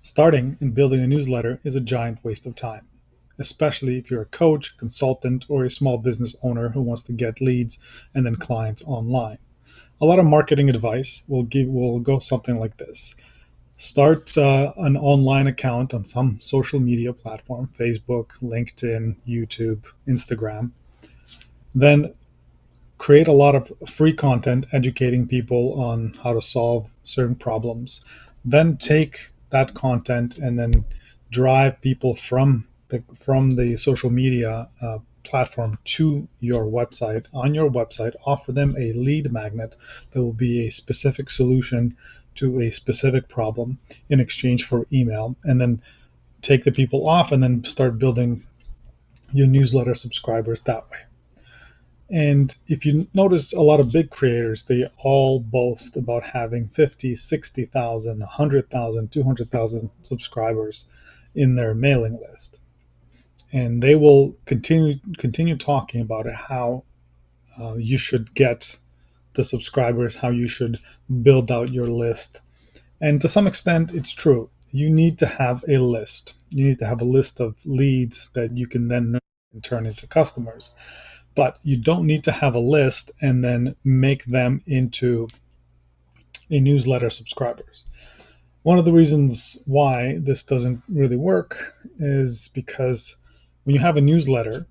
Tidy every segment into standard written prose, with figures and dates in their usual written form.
Starting and building a newsletter is a giant waste of time, especially if you're a coach, consultant, or a small business owner who wants to get leads and then clients online. A lot of marketing advice will go something like this. Start an online account on some social media platform, Facebook, LinkedIn, YouTube, Instagram. Then create a lot of free content educating people on how to solve certain problems. Then take that content and then drive people from the social media platform to your website. On your website, offer them a lead magnet that will be a specific solution to a specific problem in exchange for email, and then take the people off and then start building your newsletter subscribers that way. And if you notice, a lot of big creators, they all boast about having 50, 60,000, 100,000, 200,000 subscribers in their mailing list. And they will continue talking about it, how you should get the subscribers, how you should build out your list. And to some extent, it's true. You need to have a list. You need to have a list of leads that you can then turn into customers. But you don't need to have a list and then make them into a newsletter subscribers. One of the reasons why this doesn't really work is because when you have a newsletter,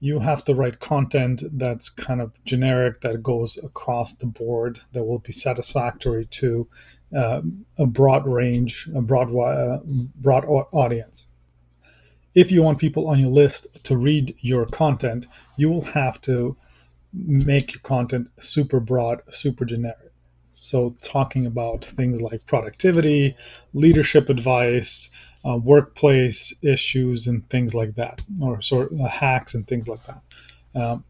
you have to write content that's kind of generic, that goes across the board, that will be satisfactory to a broad range, a broad audience. If you want people on your list to read your content, you will have to make your content super broad, super generic. So talking about things like productivity, leadership advice, workplace issues, and things like that, or sort of hacks and things like that.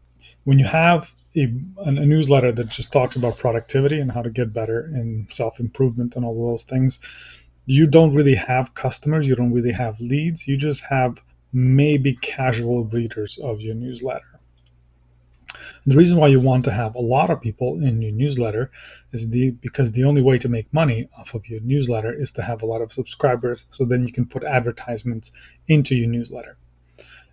When you have a newsletter that just talks about productivity and how to get better in self-improvement and all those things, you don't really have customers, you don't really have leads, you just have maybe casual readers of your newsletter. The reason why you want to have a lot of people in your newsletter is because the only way to make money off of your newsletter is to have a lot of subscribers, so then you can put advertisements into your newsletter.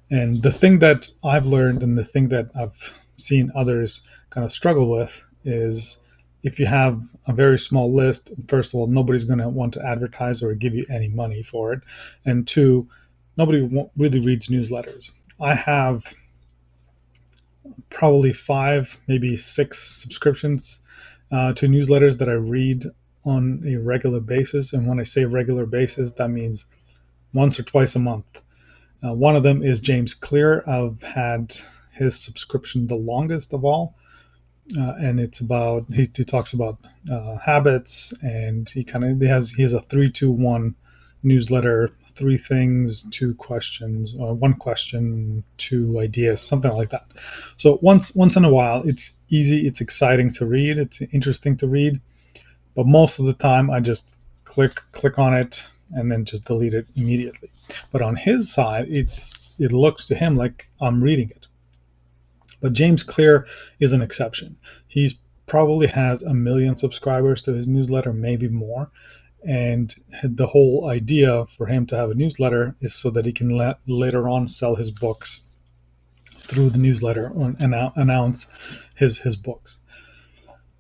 And the thing that I've learned and the thing that I've seen others kind of struggle with is, if you have a very small list, first of all, nobody's going to want to advertise or give you any money for it. And two, nobody really reads newsletters. I have probably 5, maybe 6 subscriptions to newsletters that I read on a regular basis. And when I say regular basis, that means once or twice a month. One of them is James Clear. I've had his subscription the longest of all. And it's about, he talks about habits, and he has a 3-2-1 newsletter: 3 things, 2 questions, or 1 question, 2 ideas, something like that. So once in a while, it's easy, it's exciting to read, it's interesting to read, but most of the time I just click on it and then just delete it immediately. But on his side, it looks to him like I'm reading it. But James Clear is an exception. He's probably has 1 million subscribers to his newsletter, maybe more. And the whole idea for him to have a newsletter is so that he can later on sell his books through the newsletter, or announce his books.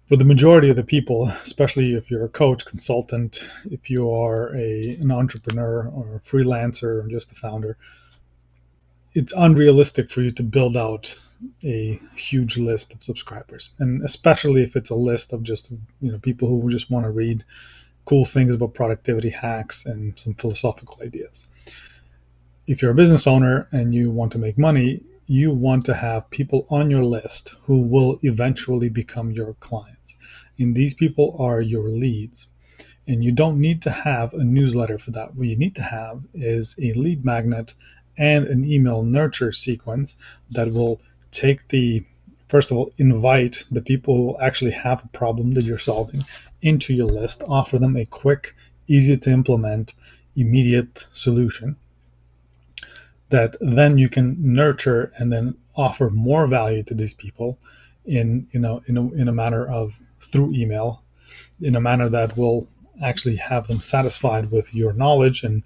For the majority of the people, especially if you're a coach, consultant, if you are an entrepreneur or a freelancer or just a founder, it's unrealistic for you to build out a huge list of subscribers, and especially if it's a list of just people who just want to read cool things about productivity hacks and some philosophical ideas. If you're a business owner and you want to make money, you want to have people on your list who will eventually become your clients, and these people are your leads. And you don't need to have a newsletter for that. What you need to have is a lead magnet and an email nurture sequence that will first of all, invite the people who actually have a problem that you're solving into your list, offer them a quick, easy to implement, immediate solution that then you can nurture and then offer more value to these people in a manner of through email, in a manner that will actually have them satisfied with your knowledge, and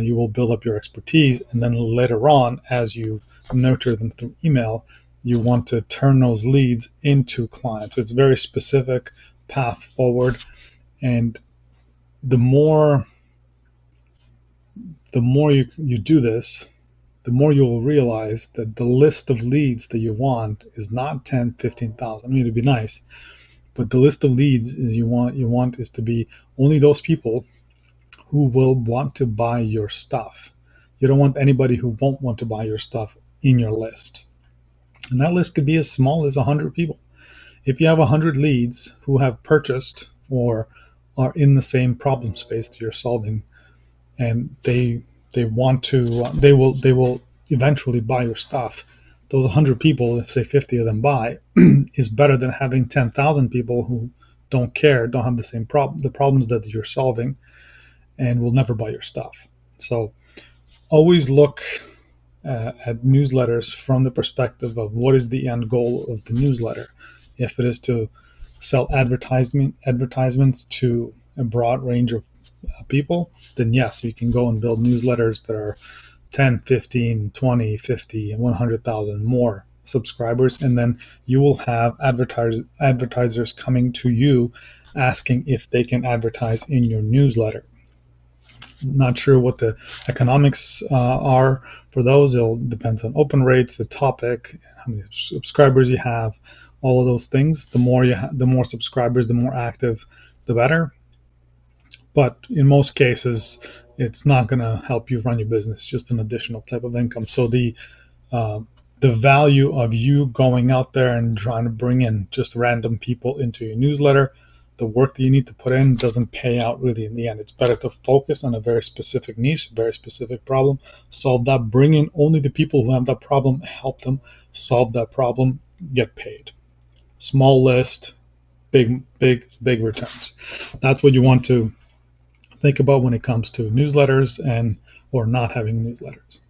you will build up your expertise. And then later on, as you nurture them through email, you want to turn those leads into clients. So it's a very specific path forward. And the more you do this, the more you'll realize that the list of leads that you want is not 10, 15,000. I mean, it'd be nice, but the list of leads is you want is to be only those people who will want to buy your stuff. You don't want anybody who won't want to buy your stuff in your list. And that list could be as small as 100 people. If you have 100 leads who have purchased or are in the same problem space that you're solving, and they want to, they will eventually buy your stuff. Those 100 people, if say 50 of them buy, is better than having 10,000 people who don't care, don't have the same problem, the problems that you're solving, and will never buy your stuff. So always look at newsletters from the perspective of what is the end goal of the newsletter. If it is to sell advertisements to a broad range of people, then yes, you can go and build newsletters that are 10, 15, 20, 50, and 100,000 more subscribers, and then you will have advertisers coming to you asking if they can advertise in your newsletter. Not sure what the economics are for those. It'll depends on open rates, the topic, how many subscribers you have, all of those things. The more the more subscribers, the more active, the better. But in most cases, it's not going to help you run your business. Just an additional type of income. So the value of you going out there and trying to bring in just random people into your newsletter, the work that you need to put in doesn't pay out really in the end. It's better to focus on a very specific niche, a very specific problem, solve that, bring in only the people who have that problem, help them solve that problem, get paid. Small list, big returns. That's what you want to think about when it comes to newsletters and or not having newsletters.